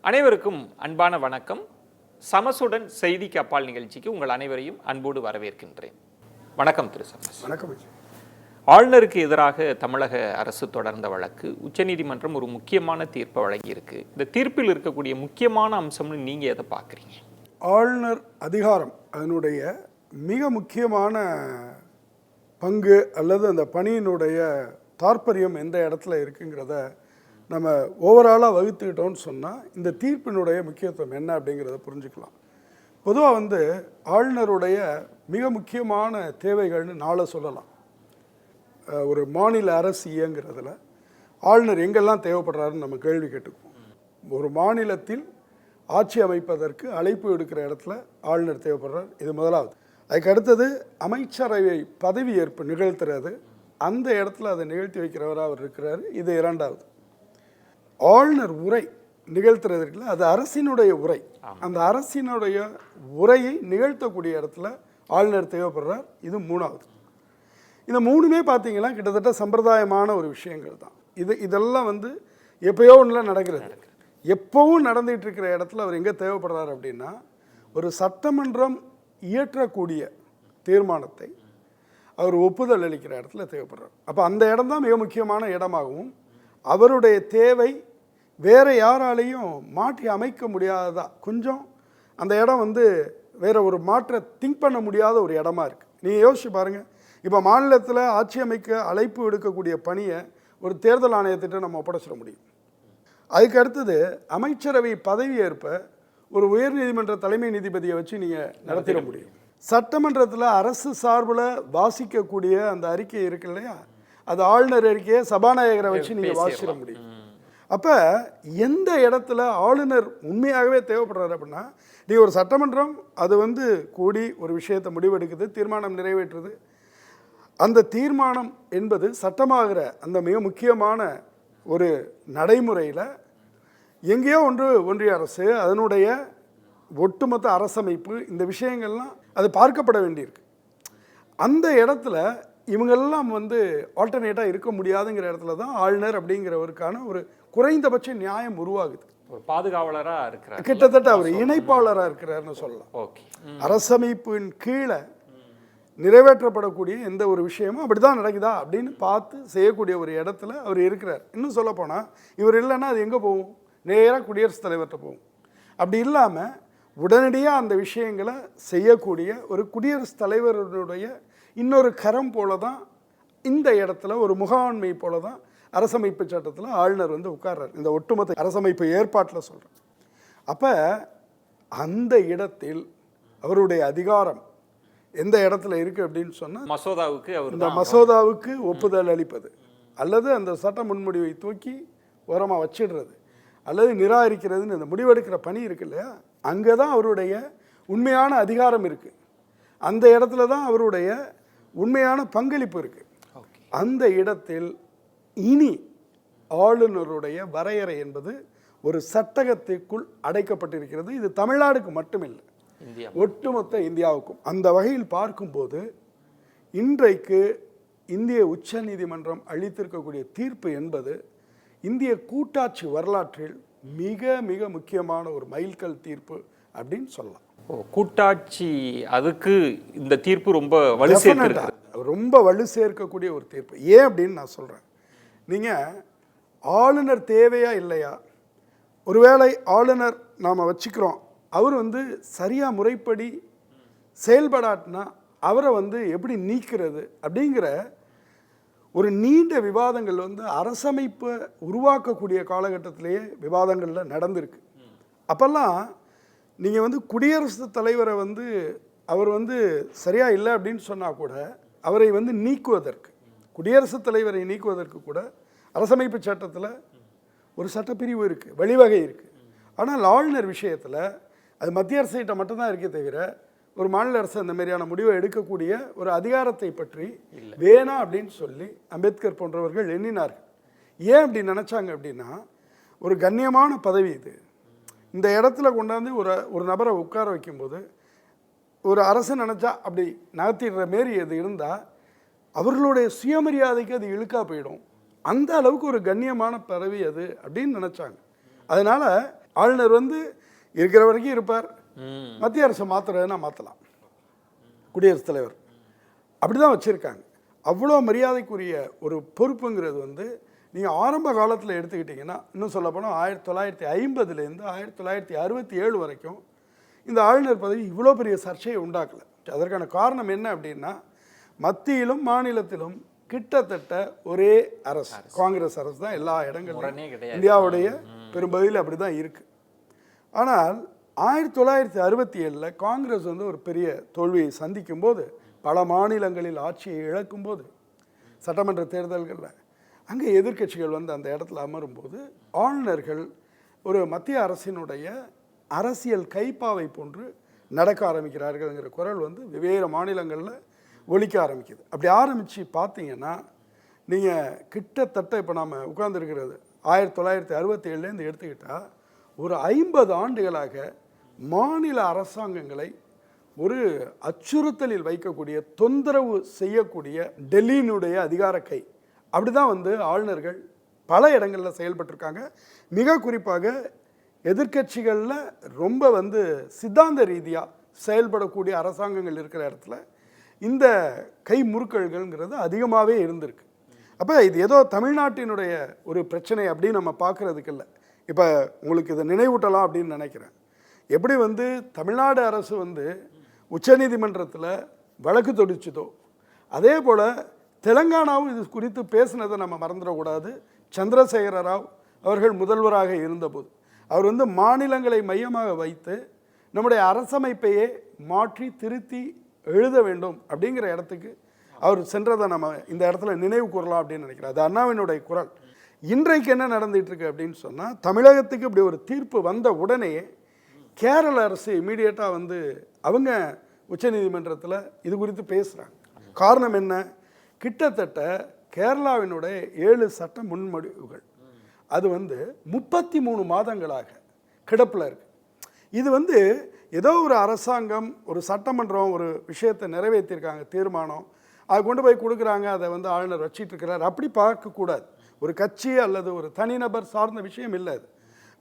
அனைவருக்கும் அன்பான வணக்கம். சமசுடன் செய்திக்கு அப்பால் நிகழ்ச்சிக்கு உங்கள் அனைவரையும் அன்போடு வரவேற்கின்றேன். வணக்கம் திரு சமஸ். வணக்கம். ஆளுநருக்கு எதிராக தமிழக அரசு தொடர்ந்த வழக்கு உச்சநீதிமன்றம் ஒரு முக்கியமான தீர்ப்பை வழங்கியிருக்கு. இந்த தீர்ப்பில் இருக்கக்கூடிய முக்கியமான அம்சம்னு நீங்க எதை பார்க்குறீங்க? ஆளுநர் அதிகாரம் அதனுடைய மிக முக்கியமான பங்கு அல்லது அந்த பணியினுடைய தாற்பயம் எந்த இடத்துல இருக்குங்கிறத நம்ம ஓவராலாக வகுத்துக்கிட்டோம்னு சொன்னால் இந்த தீர்ப்பினுடைய முக்கியத்துவம் என்ன அப்படிங்கிறத புரிஞ்சுக்கலாம். பொதுவாக ஆளுநருடைய மிக முக்கியமான தேவைகள்னு நாளை சொல்லலாம். ஒரு மாநில அரசு இயங்குறதுல ஆளுநர் எங்கெல்லாம் தேவைப்படுறாருன்னு நம்ம கேள்வி கேட்டுக்குவோம். ஒரு மாநிலத்தில் ஆட்சி அமைப்பதற்கு அழைப்பு எடுக்கிற இடத்துல ஆளுநர் தேவைப்படுறார், இது முதலாவது. அதுக்கு அடுத்தது அமைச்சரவை பதவியேற்பு நிகழ்த்துறது, அந்த இடத்துல அதை நிகழ்த்தி வைக்கிறவராக அவர் இருக்கிறார், இது இரண்டாவது. ஆளுநர் உரை நிகழ்த்துறதுக்குள்ள அது அரசினுடைய உரை, அந்த அரசினுடைய உரையை நிகழ்த்தக்கூடிய இடத்துல ஆளுநர் தேவைப்படுறார், இது மூணாவது. இந்த மூணுமே பார்த்தீங்கன்னா கிட்டத்தட்ட சம்பிரதாயமான ஒரு விஷயங்கள் தான். இதெல்லாம் எப்பயோ ஒன்றுலாம் நடக்கிறது. எப்பவும் நடந்துகிட்டு இருக்கிற இடத்துல அவர் எங்கே தேவைப்படுறார் அப்படின்னா, ஒரு சட்டமன்றம் இயற்றக்கூடிய தீர்மானத்தை அவர் ஒப்புதல் அளிக்கிற இடத்துல தேவைப்படுறார். அப்போ அந்த இடம் தான் மிக முக்கியமான இடமாகவும், அவருடைய தேவை வேறு யாராலையும் மாற்றி அமைக்க முடியாததா, கொஞ்சம் அந்த இடம் வேற ஒரு மாற்ற திங்க் பண்ண முடியாத ஒரு இடமா இருக்குது. நீங்கள் யோசிச்சு பாருங்கள், இப்போ மாநிலத்தில் ஆட்சி அமைக்க அழைப்பு எடுக்கக்கூடிய பணியை ஒரு தேர்தல் ஆணையத்திட்ட நம்ம ஒப்படைச்சிட முடியும். அதுக்கு அடுத்தது அமைச்சரவை பதவியேற்ப ஒரு உயர்நீதிமன்ற தலைமை நீதிபதியை வச்சு நீங்கள் நடத்திட முடியும். சட்டமன்றத்தில் அரசு சார்பில் வாசிக்கக்கூடிய அந்த அறிக்கை இருக்கு இல்லையா, அது ஆளுநர் அறிக்கையை சபாநாயகரை வச்சு நீங்கள் வாசிட முடியும். அப்போ எந்த இடத்துல ஆளுநர் உண்மையாகவே தேவைப்படுறாரு அப்படின்னா, நீ ஒரு சட்டமன்றம் அது கூடி ஒரு விஷயத்தை முடிவெடுக்குது, தீர்மானம் நிறைவேற்றுது. அந்த தீர்மானம் என்பது சட்டமாகிற அந்த மிக முக்கியமான ஒரு நடைமுறையில் எங்கேயோ ஒன்றிய அரசு அதனுடைய ஒட்டுமொத்த அரசமைப்பு இந்த விஷயங்கள்லாம் அது பார்க்கப்பட வேண்டியிருக்கு. அந்த இடத்துல இவங்கெல்லாம் ஆல்டர்னேட்டாக இருக்க முடியாதுங்கிற இடத்துல தான் ஆளுநர் அப்படிங்கிறவருக்கான ஒரு குறைந்தபட்ச நியாயம் உருவாகுது. ஒரு பாதுகாவலராக இருக்கிறார், கிட்டத்தட்ட அவர் இணைப்பாளராக இருக்கிறார்னு சொல்லலாம். ஓகே. அரசமைப்பின் கீழே நிறைவேற்றப்படக்கூடிய எந்த ஒரு விஷயமும் அப்படிதான் நடக்குதா அப்படின்னு பார்த்து செய்யக்கூடிய ஒரு இடத்துல அவர் இருக்கிறார். இன்னும் சொல்லப்போனால் இவர் இல்லைன்னா அது எங்கே போகும்? நேராக குடியரசுத் தலைவர்கிட்ட போகும். அப்படி இல்லாமல் உடனடியாக அந்த விஷயங்களை செய்யக்கூடிய ஒரு குடியரசுத் தலைவருடைய இன்னொரு கரம் போல தான் இந்த இடத்துல ஒரு முகாண்மை போல தான் அரசமைப்பு சட்டத்தில் ஆளுநர் உட்கார்றார். இந்த ஒட்டுமொத்த அரசமைப்பு ஏற்பாட்டில் சொல்கிறேன். அப்போ அந்த இடத்தில் அவருடைய அதிகாரம் எந்த இடத்துல இருக்குது அப்படின்னு சொன்னால், மசோதாவுக்கு ஒப்புதல் அளிப்பது, அல்லது அந்த சட்ட முன்முடிவை தூக்கி ஓரமாக வச்சிடுறது, அல்லது நிராகரிக்கிறதுன்னு இந்த முடிவெடுக்கிற பணி இருக்கு இல்லையா, அங்கே தான் அவருடைய உண்மையான அதிகாரம் இருக்குது. அந்த இடத்துல தான் அவருடைய உண்மையான பங்களிப்பு இருக்குது. அந்த இடத்தில் இனி ஆளுநருடைய வரையறை என்பது ஒரு சட்டகத்திற்குள் அடைக்கப்பட்டிருக்கிறது. இது தமிழ்நாடுக்கு மட்டுமில்லை, ஒட்டுமொத்த இந்தியாவுக்கும். அந்த வகையில் பார்க்கும்போது இன்றைக்கு இந்திய உச்ச நீதிமன்றம் அளித்திருக்கக்கூடிய தீர்ப்பு என்பது இந்திய கூட்டாட்சி வரலாற்றில் மிக மிக முக்கியமான ஒரு மைல்கல் தீர்ப்பு அப்படின்னு சொல்லலாம். கூட்டாட்சி அதுக்கு இந்த தீர்ப்பு ரொம்ப வலு சேர்க்கக்கூடிய ஒரு தீர்ப்பு. ஏன் அப்படின்னு நான் சொல்கிறேன். நீங்கள் ஆளுநர் தேவையா இல்லையா, ஒருவேளை ஆளுநர் நாம் வச்சுக்கிறோம், அவர் சரியாக முறைப்படி செயல்படாட்டினா அவரை எப்படி நீக்கிறது அப்படிங்கிற ஒரு நீண்ட விவாதங்கள் அரசமைப்பை உருவாக்கக்கூடிய காலகட்டத்திலேயே விவாதங்களில் நடந்திருக்கு. அப்போல்லாம் நீங்கள் குடியரசுத் தலைவரை அவர் சரியாக இல்லை அப்படின்னு சொன்னால் கூட அவரை நீக்குவதற்கு, குடியரசுத் தலைவரை நீக்குவதற்கு கூட அரசமைப்பு சட்டத்தில் ஒரு சட்டப்பிரிவு இருக்குது, வழிவகை இருக்குது. ஆனால் ஆளுநர் விஷயத்தில் அது மத்திய அரசுகிட்ட மட்டும்தான் இருக்கே தவிர ஒரு மாநில அரசு அந்த மாதிரியான முடிவை எடுக்கக்கூடிய ஒரு அதிகாரத்தை பற்றி வேணாம் அப்படின்னு சொல்லி அம்பேத்கர் போன்றவர்கள் எண்ணினார்கள். ஏன் அப்படி நினச்சாங்க அப்படின்னா, ஒரு கண்ணியமான பதவி இது. இந்த இடத்துல கொண்டாந்து ஒரு நபரை உட்கார வைக்கும்போது ஒரு அரசு நினச்சா அப்படி நகர்த்திடுற மாரி அது இருந்தால் அவர்களுடைய சுயமரியாதைக்கு அது இழுக்கா போயிடும். அந்த அளவுக்கு ஒரு கண்ணியமான பதவி அது அப்படின்னு நினச்சாங்க. அதனால் ஆளுநர் வந்து இருக்கிற வரைக்கும் இருப்பார், மத்திய அரசை மாற்றுறதுன்னா மாற்றலாம், குடியரசுத் தலைவர் அப்படி தான் வச்சுருக்காங்க. அவ்வளோ மரியாதைக்குரிய ஒரு பொறுப்புங்கிறது வந்து நீங்கள் ஆரம்ப காலத்தில் எடுத்துக்கிட்டிங்கன்னா, இன்னும் சொல்லப்போனால் 1950லேருந்து 1967 வரைக்கும் இந்த ஆளுநர் பதவி இவ்வளோ பெரிய சர்ச்சையை உண்டாக்கலை. அதற்கான காரணம் என்ன அப்படின்னா, மத்தியிலும் மாநிலத்திலும் கிட்டத்தட்ட ஒரே அரசு, காங்கிரஸ் அரசு தான் எல்லா இடங்களிலும் இந்தியாவுடைய பெரும்பகுதியில் அப்படி தான் இருக்குது. ஆனால் 1967 காங்கிரஸ் வந்து ஒரு பெரிய தோல்வியை சந்திக்கும் போது, பல மாநிலங்களில் ஆட்சியை இழக்கும்போது, சட்டமன்ற தேர்தல்களில் அங்கே எதிர்க்கட்சிகள் வந்து அந்த இடத்துல அமரும்போது ஆளுநர்கள் ஒரு மத்திய அரசினுடைய அரசியல் கைப்பாவை போன்று நடக்க ஆரம்பிக்கிறார்கள்ங்கிற குரல் வந்து வெவ்வேறு மாநிலங்களில் ஒலிக்க ஆரம்பிக்குது. அப்படி ஆரம்பித்து பார்த்தீங்கன்னா, நீங்கள் கிட்டத்தட்ட இப்போ நாம் உட்கார்ந்துருக்கிறது 1967லேருந்து எடுத்துக்கிட்டால் ஒரு 50 ஆண்டுகளாக மாநில அரசாங்கங்களை ஒரு அச்சுறுத்தலில் வைக்கக்கூடிய, தொந்தரவு செய்யக்கூடிய டெல்லியினுடைய அதிகார கை அப்படி தான் வந்து ஆளுநர்கள் பல இடங்களில் செயல்பட்டிருக்காங்க. மிக குறிப்பாக எதிர்க்கட்சிகளில் ரொம்ப வந்து சித்தாந்த ரீதியாக செயல்படக்கூடிய அரசாங்கங்கள் இருக்கிற இடத்துல இந்த கை முறுக்கல்கள்ங்கிறது அதிகமாகவே இருந்திருக்கு. அப்போ இது ஏதோ தமிழ்நாட்டினுடைய ஒரு பிரச்சனை அப்படின்னு நம்ம பார்க்குறதுக்கு இல்லை. இப்போ உங்களுக்கு இதை நினைவூட்டலாம் அப்படின்னு நினைக்கிறேன். எப்படி வந்து தமிழ்நாடு அரசு வந்து உச்சநீதிமன்றத்தில் வழக்கு தொடுச்சதோ, அதே போல் தெலங்கானாவும் இது குறித்து பேசினதை நம்ம மறந்துடக்கூடாது. சந்திரசேகர ராவ் அவர்கள் முதல்வராக இருந்தபோது அவர் வந்து மாநிலங்களை மையமாக வைத்து நம்முடைய அரசமைப்பையே மாற்றி திருத்தி எழுத வேண்டும் அப்படிங்கிற இடத்துக்கு அவர் சென்றதை நம்ம இந்த இடத்துல நினைவு கூறலாம் அப்படின்னு நினைக்கிறேன். அது அண்ணாவினுடைய குரல். இன்றைக்கு என்ன நடந்துகிட்டு இருக்கு அப்படின்னு சொன்னால், தமிழகத்துக்கு இப்படி ஒரு தீர்ப்பு வந்த உடனே கேரள அரசு இமீடியட்டாக வந்து அவங்க உச்சநீதிமன்றத்தில் இது குறித்து பேசுகிறாங்க. காரணம் என்ன? கிட்டத்தட்ட கேரளாவினுடைய 7 சட்ட முன்வடிவுகள் அது வந்து 33 மாதங்களாக கிடப்பில் இருக்குது. இது வந்து ஏதோ ஒரு அரசாங்கம், ஒரு சட்டமன்றம் ஒரு விஷயத்தை நிறைவேற்றியிருக்காங்க, தீர்மானம், அதை கொண்டு போய் கொடுக்குறாங்க, அதை வந்து ஆளுநர் வச்சிட்டு இருக்கிறார், அப்படி பார்க்கக்கூடாது. ஒரு கட்சி அல்லது ஒரு தனிநபர் சார்ந்த விஷயம் இல்லை. அது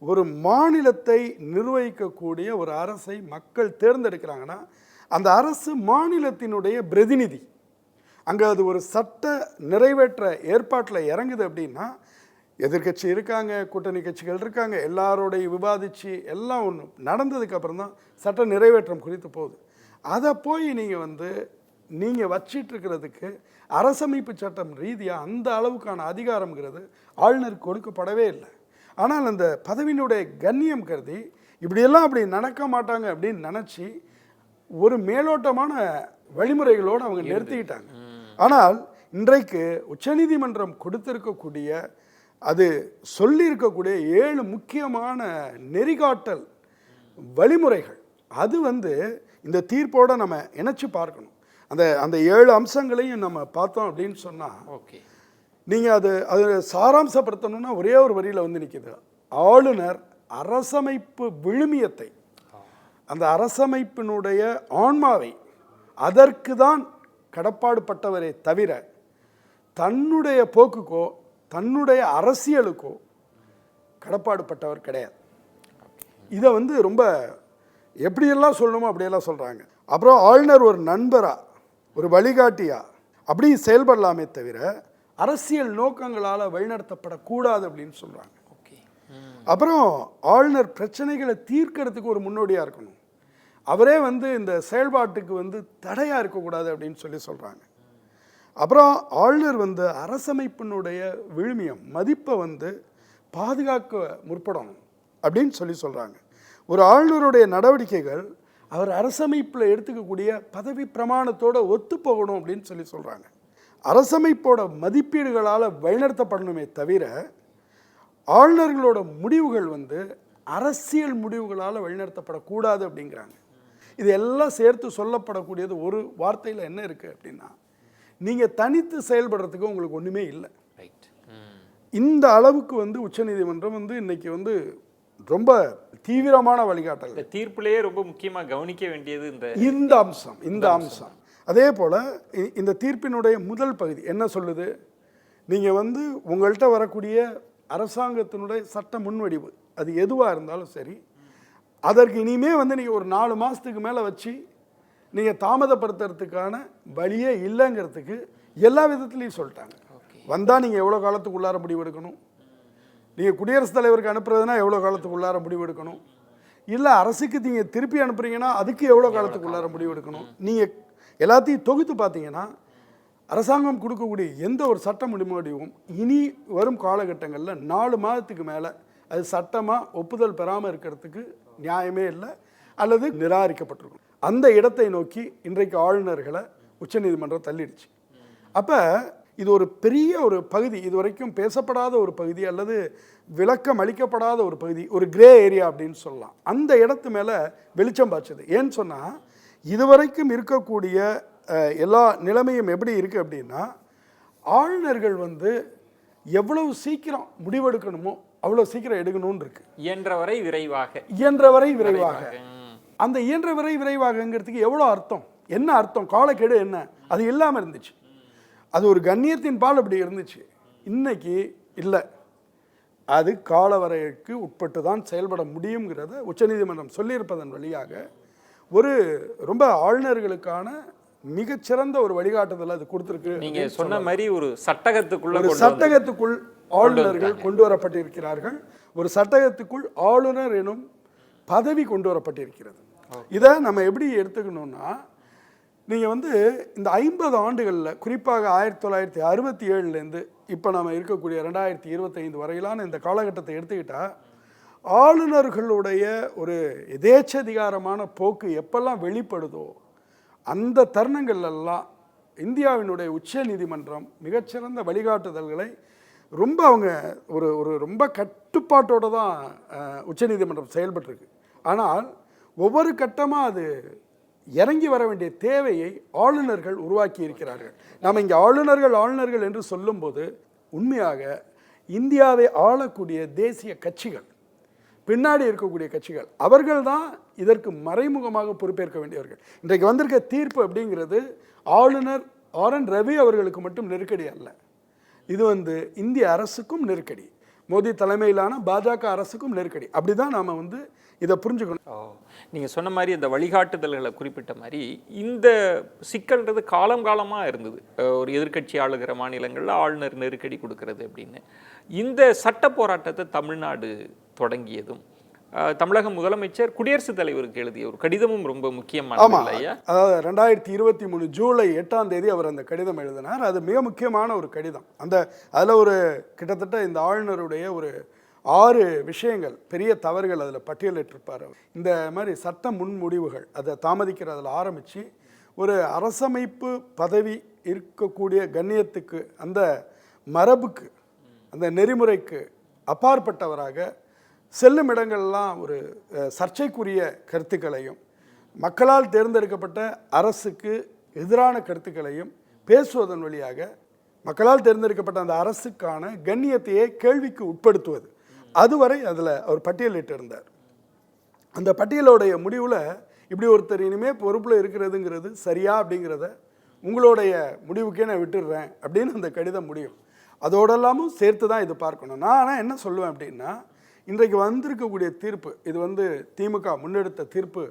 ஒரு மாநிலத்தை நிர்வகிக்கக்கூடிய ஒரு அரசை மக்கள் தேர்ந்தெடுக்கிறாங்கன்னா, அந்த அரசு மாநிலத்தினுடைய பிரதிநிதி. அங்கே அது ஒரு சட்ட நிறைவேற்ற ஏற்பாட்டில் இறங்குது அப்படின்னா, எதிர்கட்சி இருக்காங்க, கூட்டணி கட்சிகள் இருக்காங்க, எல்லாரோடைய விவாதித்து எல்லாம் ஒன்று நடந்ததுக்கப்புறம் தான் சட்ட நிறைவேற்றம் குறித்து போகுது. அதை போய் நீங்கள் வச்சிட்ருக்கிறதுக்கு அரசமைப்பு சட்டம் ரீதியாக அந்த அளவுக்கான அதிகாரங்கிறது ஆளுநருக்கு கொடுக்கப்படவே இல்லை. ஆனால் அந்த பதவியினுடைய கண்ணியம் கருதி இப்படியெல்லாம் அப்படி நடக்க மாட்டாங்க அப்படின்னு நினச்சி ஒரு மேலோட்டமான வழிமுறைகளோடு அவங்க நிறுத்திக்கிட்டாங்க. ஆனால் இன்றைக்கு உச்சநீதிமன்றம் கொடுத்திருக்கக்கூடிய, அது சொல்லியிருக்கக்கூடிய 7 முக்கியமான நெறிகாட்டல் வழிமுறைகள், அது இந்த தீர்ப்போடு நம்ம இணைச்சி பார்க்கணும். அந்த 7 அம்சங்களையும் நம்ம பார்த்தோம் அப்படின்னு சொன்னால், ஓகே, நீங்கள் அது சாராம்சப்படுத்தணும்னா ஒரே ஒரு வரியில் நிற்கிது. ஆளுநர் அரசமைப்பு விழுமியத்தை, அந்த அரசமைப்பினுடைய ஆன்மாவை, அதற்கு தான் கடப்பாடு பட்டவரே தவிர தன்னுடைய போக்குக்கோ தன்னுடைய அரசியலுக்கோ கடப்பாடு பட்டவர் கிடையாது. இதை ரொம்ப எப்படியெல்லாம் சொல்லணுமோ அப்படியெல்லாம் சொல்கிறாங்க. அப்புறம் ஆளுநர் ஒரு நண்பரா, ஒரு வழிகாட்டியா அப்படி செயல்படலாமே தவிர அரசியல் நோக்கங்களால் வழிநடத்தப்படக்கூடாது அப்படின்னு சொல்கிறாங்க. அப்புறம் ஆளுநர் பிரச்சனைகளை தீர்க்கிறதுக்கு ஒரு முன்னோடியாக இருக்கணும். அவரே இந்த செயல்பாட்டுக்கு தடையாக இருக்கக்கூடாது அப்படின்னு சொல்கிறாங்க. அப்புறம் ஆளுநர் அரசமைப்பினுடைய விழுமியம், மதிப்பை பாதுகாக்க முற்படணும் அப்படின்னு சொல்கிறாங்க. ஒரு ஆளுநருடைய நடவடிக்கைகள் அவர் அரசமைப்பில் எடுத்துக்கக்கூடிய பதவி பிரமாணத்தோடு ஒத்து போகணும் அப்படின்னு சொல்கிறாங்க. அரசமைப்போட மதிப்பீடுகளால் வழிநடத்தப்படணுமே தவிர ஆளுநர்களோட முடிவுகள் அரசியல் முடிவுகளால் வழிநடத்தப்படக்கூடாது அப்படிங்கிறாங்க. இது எல்லாம் சேர்த்து சொல்லப்படக்கூடியது ஒரு வார்த்தையில் என்ன இருக்குது அப்படின்னா, நீங்கள் தனித்து செயல்படுறதுக்கு உங்களுக்கு ஒன்றுமே இல்லை. இந்த அளவுக்கு உச்சநீதிமன்றம் இன்னைக்கு ரொம்ப தீவிரமான வழிகாட்டல். தீர்ப்பிலேயே ரொம்ப முக்கியமாக கவனிக்க வேண்டியது இந்த அம்சம். அதே போல் இந்த தீர்ப்பினுடைய முதல் பகுதி என்ன சொல்லுது? நீங்கள் உங்கள்கிட்ட வரக்கூடிய அரசாங்கத்தினுடைய சட்ட முன்வடிவு, அது எதுவாக இருந்தாலும் சரி, அதற்கு இனிமே வந்து நீங்கள் ஒரு 4 மாதத்துக்கு மேலே வச்சு நீங்கள் தாமதப்படுத்துறதுக்கான வழியே இல்லைங்கிறதுக்கு எல்லா விதத்துலையும் சொல்லிட்டாங்க. வந்தால் நீங்கள் எவ்வளோ காலத்துக்கு உள்ளார முடிவெடுக்கணும், நீங்கள் குடியரசுத் தலைவருக்கு அனுப்புறதுனா எவ்வளோ காலத்துக்கு உள்ளார முடிவெடுக்கணும், இல்லை அரசுக்கு நீங்கள் திருப்பி அனுப்புறீங்கன்னா அதுக்கு எவ்வளோ காலத்துக்கு உள்ளார முடிவெடுக்கணும். நீங்கள் எல்லாத்தையும் தொகுத்து பார்த்தீங்கன்னா அரசாங்கம் கொடுக்கக்கூடிய எந்த ஒரு சட்ட முன்வடிவும் இனி வரும் காலகட்டங்களில் 4 மாதத்துக்கு மேலே அது சட்டமாக ஒப்புதல் பெறாமல் இருக்கிறதுக்கு நியாயமே இல்லை, அல்லது நிராகரிக்கப்பட்டிருக்கும். அந்த இடத்தை நோக்கி இன்றைக்கு ஆளுநர்களை உச்சநீதிமன்றம் தள்ளிடுச்சு. அப்போ இது ஒரு பெரிய ஒரு பகுதி, இதுவரைக்கும் பேசப்படாத ஒரு பகுதி, அல்லது விளக்கம் அளிக்கப்படாத ஒரு பகுதி, ஒரு கிரே ஏரியா அப்படின்னு சொல்லலாம். அந்த இடத்து மேலே வெளிச்சம் பாய்ச்சது. ஏன்னு சொன்னால் இதுவரைக்கும் இருக்கக்கூடிய எல்லா நிலைமையும் எப்படி இருக்குது அப்படின்னா, ஆளுநர்கள் வந்து எவ்வளவு சீக்கிரம் முடிவெடுக்கணுமோ அவ்வளோ சீக்கிரம் எடுக்கணும்னு இருக்கு. இயன்றவரை விரைவாக. அந்த இயன்றவரை விரைவாகங்கிறதுக்கு எவ்வளோ அர்த்தம், என்ன அர்த்தம், காலக்கெடு என்ன, அது இல்லாமல் இருந்துச்சு. அது ஒரு கண்ணியத்தின் பால் அப்படி இருந்துச்சு. இன்னைக்கு இல்லை, அது காலவரைக்கு உட்பட்டு தான் செயல்பட முடியுங்கிறத உச்சநீதிமன்றம் சொல்லியிருப்பதன் வழியாக ஒரு ரொம்ப ஆளுநர்களுக்கான மிகச்சிறந்த ஒரு வழிகாட்டுதல் அது கொடுத்துருக்கு. நீங்க சொன்ன மாதிரி ஒரு சட்டகத்துக்குள் ஆளுநர்கள் கொண்டு வரப்பட்டிருக்கிறார்கள். ஒரு சட்டகத்துக்குள் ஆளுநர் எனும் பதவி கொண்டு வரப்பட்டிருக்கிறது. இதை நம்ம எப்படி எடுத்துக்கணும்னா, நீங்கள் வந்து இந்த 50 ஆண்டுகளில், குறிப்பாக 1967லேருந்து இப்போ நம்ம இருக்கக்கூடிய 2025 வரையிலான இந்த காலகட்டத்தை எடுத்துக்கிட்டால், ஆளுநர்களுடைய ஒரு எதேச்சதிகாரமான போக்கு எப்பெல்லாம் வெளிப்படுதோ அந்த தருணங்கள்லாம் இந்தியாவினுடைய உச்ச நீதிமன்றம் மிகச்சிறந்த வழிகாட்டுதல்களை ரொம்ப அவங்க ஒரு ரொம்ப கட்டுப்பாட்டோடு தான் உச்சநீதிமன்றம் செயல்பட்டுருக்கு. ஆனால் ஒவ்வொரு கட்டமாக அது இறங்கி வர வேண்டிய தேவையை ஆளுநர்கள் உருவாக்கி இருக்கிறார்கள். நாம் இங்கே ஆளுநர்கள் என்று சொல்லும்போது உண்மையாக இந்தியாவை ஆளக்கூடிய தேசிய கட்சிகள், பின்னாடி இருக்கக்கூடிய கட்சிகள், அவர்கள் தான் இதற்கு மறைமுகமாக பொறுப்பேற்க வேண்டியவர்கள். இன்றைக்கு வந்திருக்க தீர்ப்பு அப்படிங்கிறது ஆளுநர் RN ரவி அவர்களுக்கு மட்டும் நெருக்கடி அல்ல, இது வந்து இந்திய அரசுக்கும் நெருக்கடி, மோடி தலைமையிலான பாஜக அரசுக்கும் நெருக்கடி. அப்படிதான் நாம வந்து இதை புரிஞ்சுக்கணும். நீங்கள் சொன்ன மாதிரி இந்த வழிகாட்டுதல்களை குறிப்பிட்ட மாதிரி இந்த சிக்கல்ன்றது காலமாக இருந்தது. ஒரு எதிர்க்கட்சி ஆளுகிற மாநிலங்களில் ஆளுநர் நெருக்கடி கொடுக்கறது அப்படின்னு. இந்த சட்ட போராட்டத்தை தமிழ்நாடு தொடங்கியதும் தமிழக முதலமைச்சர் குடியரசுத் தலைவருக்கு எழுதிய ஒரு கடிதமும் ரொம்ப முக்கியமானது இல்லையா? அதாவது 2023 ஜூலை 8ஆம் தேதி அவர் அந்த கடிதம் எழுதினார். அது மிக முக்கியமான ஒரு கடிதம். அதில் ஒரு கிட்டத்தட்ட இந்த ஆளுநருடைய ஒரு 6 விஷயங்கள், பெரிய தவறுகள் அதில் பட்டியலிட்டிருப்பார். இந்த மாதிரி சட்ட முன்முடிவுகள் அதை தாமதிக்கிறதில் ஆரம்பித்து ஒரு அரசமைப்பு பதவி இருக்கக்கூடிய கண்ணியத்துக்கு, அந்த மரபுக்கு, அந்த நெறிமுறைக்கு அப்பாற்பட்டவராக செல்லும் இடங்கள்லாம் ஒரு சர்ச்சைக்குரிய கருத்துக்களையும், மக்களால் தேர்ந்தெடுக்கப்பட்ட அரசுக்கு எதிரான கருத்துக்களையும் பேசுவதன் வழியாக மக்களால் தேர்ந்தெடுக்கப்பட்ட அந்த அரசுக்கான கண்ணியத்தையே கேள்விக்கு உட்படுத்துவது, அதுவரை அதில் அவர் பட்டியலிட்டு இருந்தார். அந்த பட்டியலுடைய முடிவில் இப்படி ஒருத்தர் இனிமே பொறுப்பில் இருக்கிறதுங்கிறது சரியா அப்படிங்கிறத உங்களுடைய முடிவுக்கே நான் விட்டுடுறேன் அப்படின்னு அந்த கடிதம் முடியும். அதோடெல்லாமும் சேர்த்து தான் இது பார்க்கணும். நான் ஆனால் என்ன சொல்லுவேன் அப்படின்னா, இன்றைக்கு வந்திருக்கக்கூடிய தீர்ப்பு, இது வந்து திமுக முன்னெடுத்த தீர்ப்பு,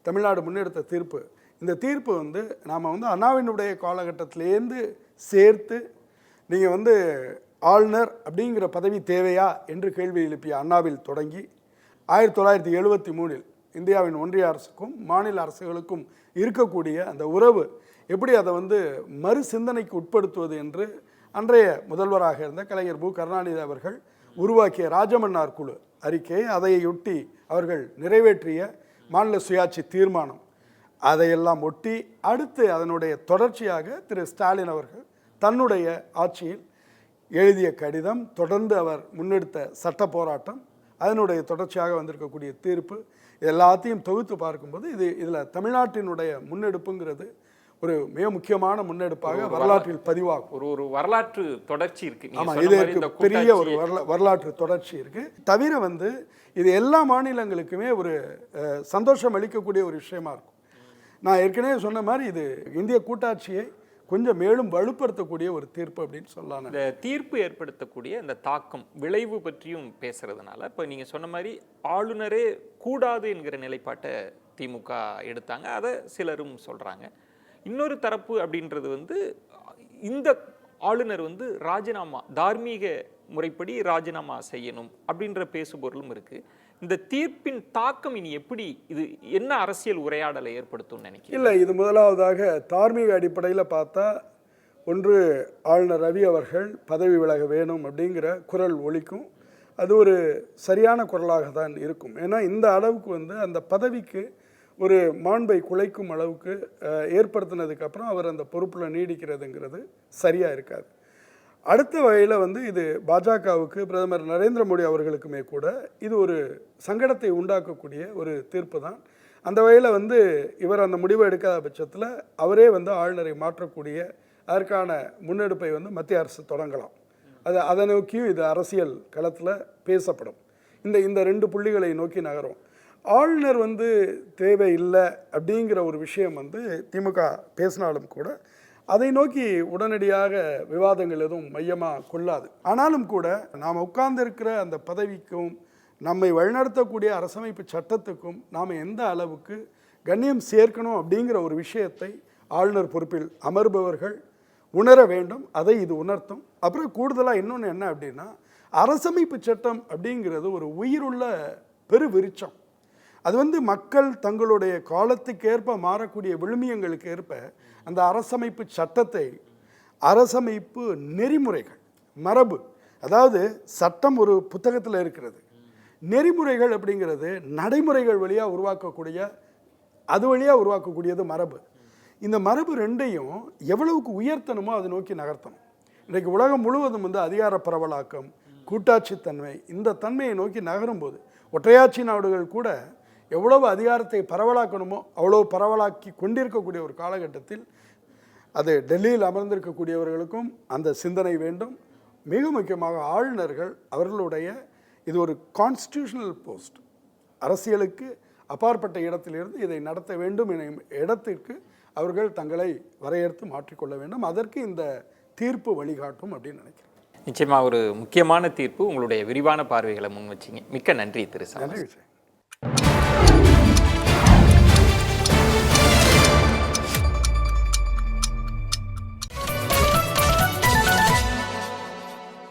தமிழ்நாடு முன்னெடுத்த தீர்ப்பு. இந்த தீர்ப்பு வந்து நாம் வந்து அண்ணாவினுடைய காலகட்டத்திலேருந்து சேர்த்து, நீங்கள் வந்து ஆளுநர் அப்படிங்கிற பதவி தேவையா என்று கேள்வி எழுப்பிய அண்ணாவில் தொடங்கி 1973 இந்தியாவின் ஒன்றிய அரசுக்கும் மாநில அரசுகளுக்கும் இருக்கக்கூடிய அந்த உறவு எப்படி அதை வந்து மறு சிந்தனைக்கு உட்படுத்துவது என்று அன்றைய முதல்வராக இருந்த கலைஞர் மு. கருணாநிதி அவர்கள் உருவாக்கிய ராஜமன்னார் குழு அறிக்கை, அதையொட்டி அவர்கள் நிறைவேற்றிய மாநில சுயாட்சி தீர்மானம், அதையெல்லாம் ஒட்டி அடுத்து அதனுடைய தொடர்ச்சியாக திரு ஸ்டாலின் அவர்கள் தன்னுடைய ஆட்சியில் எழுதிய கடிதம், தொடர்ந்து அவர் முன்னெடுத்த சட்ட போராட்டம், அதனுடைய தொடர்ச்சியாக வந்திருக்கக்கூடிய தீர்ப்பு, எல்லாத்தையும் தொகுத்து பார்க்கும்போது இதில் தமிழ்நாட்டினுடைய முன்னெடுப்புங்கிறது ஒரு மிக முக்கியமான முன்னெடுப்பாக வரலாற்றில் பதிவாகும். ஒரு வரலாற்று தொடர்ச்சி இருக்கு. ஆமாம், இது பெரிய ஒரு வரலாற்று தொடர்ச்சி இருக்கு. தவிர வந்து இது எல்லா மாநிலங்களுக்குமே ஒரு சந்தோஷம் அளிக்கக்கூடிய ஒரு விஷயமா இருக்கும். நான் ஏற்கனவே சொன்ன மாதிரி இது இந்திய கூட்டாட்சியை கொஞ்சம் மேலும் வலுப்படுத்தக்கூடிய ஒரு தீர்ப்பு அப்படின்னு சொல்லலாம். இந்த தீர்ப்பு ஏற்படுத்தக்கூடிய இந்த தாக்கம் விளைவு பற்றியும் பேசுறதுனால இப்போ நீங்கள் சொன்ன மாதிரி ஆளுநரே கூடாது என்கிற நிலைப்பாட்டை திமுக எடுத்தாங்க, அதை சிலரும் சொல்கிறாங்க. இன்னொரு தரப்பு அப்படின்றது வந்து இந்த ஆளுநர் வந்து ராஜினாமா தார்மீக முறைப்படி ராஜினாமா செய்யணும் அப்படின்ற பேசுபொருளும் இருக்கு. இந்த தீர்ப்பின் தாக்கம் இனி எப்படி, இது என்ன அரசியல் உரையாடலை ஏற்படுத்தும் நினைக்கிறேன்? இல்லை, இது முதலாவதாக தார்மீக அடிப்படையில் பார்த்தா ஒன்று ஆளுநர் ரவி அவர்கள் பதவி விலக வேணும் அப்படிங்கிற குரல் ஒலிக்கும். அது ஒரு சரியான குரலாக தான் இருக்கும். ஏன்னா இந்த அளவுக்கு வந்து அந்த பதவிக்கு ஒரு மாண்பை குலைக்கும் அளவுக்கு ஏற்படுத்தினதுக்கப்புறம் அவர் அந்த பொறுப்பில் நீடிக்கிறதுங்கிறது சரியாக இருக்காது. அடுத்த வகையில் வந்து இது பாஜகவுக்கு, பிரதமர் நரேந்திர மோடி அவர்களுக்குமே கூட இது ஒரு சங்கடத்தை உண்டாக்கக்கூடிய ஒரு தீர்ப்பு தான். அந்த வகையில் வந்து இவர் அந்த முடிவை எடுக்காத பட்சத்தில் அவரே வந்து ஆளுநரை மாற்றக்கூடிய அதற்கான முன்னெடுப்பை வந்து மத்திய அரசு தொடங்கலாம். அதை நோக்கியும் இது அரசியல் களத்தில் பேசப்படும். இந்த 2 புள்ளிகளை நோக்கி நகரும். ஆளுநர் வந்து தேவையில்லை அப்படிங்கிற ஒரு விஷயம் வந்து திமுக பேசினாலும் கூட அதை நோக்கி உடனடியாக விவாதங்கள் எதுவும் மையமாக கொள்ளாது. ஆனாலும் கூட நாம் உட்கார்ந்திருக்கிற அந்த பதவிக்கும் நம்மை வழிநடத்தக்கூடிய அரசமைப்பு சட்டத்துக்கும் நாம் எந்த அளவுக்கு கண்ணியம் சேர்க்கணும் அப்படிங்கிற ஒரு விஷயத்தை ஆளுநர் பொறுப்பில் அமர்பவர்கள் உணர வேண்டும். அதை இது உணர்த்தும். அப்புறம் கூடுதலாக இன்னொன்று என்ன அப்படின்னா, அரசமைப்பு சட்டம் அப்படிங்கிறது ஒரு உயிருள்ள பெருவிருச்சம். அது வந்து மக்கள் தங்களுடைய காலத்துக்கு ஏற்ப மாறக்கூடிய விழுமியங்களுக்கு ஏற்ப அந்த அரசமைப்பு சட்டத்தை, அரசமைப்பு நெறிமுறைகள், மரபு, அதாவது சட்டம் ஒரு புத்தகத்தில் இருக்கிறது, நெறிமுறைகள் அப்படிங்கிறது நடைமுறைகள் வழியாக உருவாக்கக்கூடிய, அது வழியாக உருவாக்கக்கூடியது மரபு. இந்த மரபு ரெண்டையும் எவ்வளவுக்கு உயர்த்தணுமோ அதை நோக்கி நகர்த்தணும். இன்றைக்கு உலகம் முழுவதும் வந்து அதிகார பரவலாக்கம், கூட்டாட்சித்தன்மை, இந்த தன்மையை நோக்கி நகரும்போது ஒற்றையாட்சி நாடுகள் கூட எவ்வளவு அதிகாரத்தை பரவலாக்கணுமோ அவ்வளவு பரவலாக்கி கொண்டிருக்கக்கூடிய ஒரு காலகட்டத்தில் அது டெல்லியில் அமர்ந்திருக்கக்கூடியவர்களுக்கும் அந்த சிந்தனை வேண்டும். மிக முக்கியமாக ஆளுநர்கள் அவர்களுடைய இது ஒரு கான்ஸ்டிடியூஷனல் போஸ்ட், அரசியலுக்கு அப்பாற்பட்ட இடத்திலிருந்து இதை நடத்த வேண்டும் என இடத்திற்கு அவர்கள் தங்களை வரையறுத்து மாற்றிக்கொள்ள வேண்டும். அதற்கு இந்த தீர்ப்பு வழிகாட்டும் அப்படின்னு நினைக்கிறேன். நிச்சயமாக ஒரு முக்கியமான தீர்ப்பு. உங்களுடைய விரிவான பார்வைகளை முன் வச்சிங்க. மிக்க நன்றி திரு. நன்றி.